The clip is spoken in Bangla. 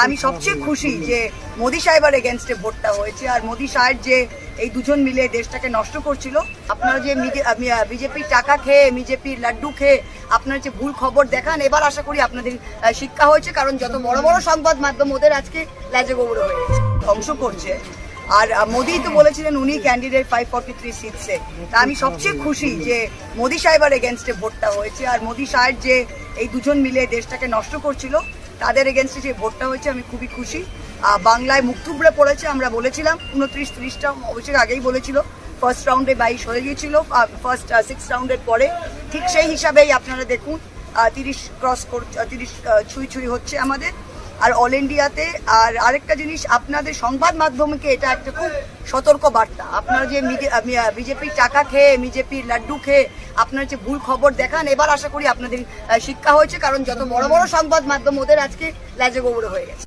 আমি সবচেয়ে খুশি যে মোদি সাহেবের এগেনস্টে ভোটটা হয়েছে। আর মোদি সাহেব যে এই দুজন মিলে দেশটাকে নষ্ট করছিল, আপনারা যে বিজেপির টাকা খেয়ে, বিজেপির লাড্ডু খেয়ে আপনারা যে ভুল খবর দেখান, এবার আশা করি আপনাদের শিক্ষা হয়েছে। কারণ যত বড় বড় সংবাদ মাধ্যম ওদের আজকে লাজে গোবর হয়ে গেছে, ধ্বংস করছে। আর মোদি তো বলেছিলেন উনি ক্যান্ডিডেট 543 সিটসে। তা আমি সবচেয়ে খুশি যে মোদি সাহেবের এগেনস্টে ভোটটা হয়েছে। আর মোদি সাহেব যে এই দুজন মিলে দেশটাকে নষ্ট করছিল, তাদের এগেনস্টে যে ভোটটা হয়েছে আমি খুবই খুশি। বাংলায় মুখ থুবড়ে পড়েছে, আমরা বলেছিলাম 29-30টা অবশ্যই আগেই বলেছিল। ফার্স্ট রাউন্ডে 22 হয়ে গিয়েছিল, ফার্স্ট 6 রাউন্ডের পরে ঠিক সেই হিসাবেই আপনারা দেখুন 30 ক্রস 30 ছুঁই হচ্ছে আমাদের। আর অল ইন্ডিয়াতে আর আরেকটা জিনিস, আপনাদের সংবাদ মাধ্যমকে এটা একটা খুব সতর্ক বার্তা। আপনারা যে বিজেপির টাকা খেয়ে, বিজেপির লাড্ডু খেয়ে আপনারা যে ভুল খবর দেখান, এবার আশা করি আপনাদের শিক্ষা হয়েছে। কারণ যত বড় বড় সংবাদ মাধ্যম ওদের আজকে লাজে গোবর হয়ে গেছে।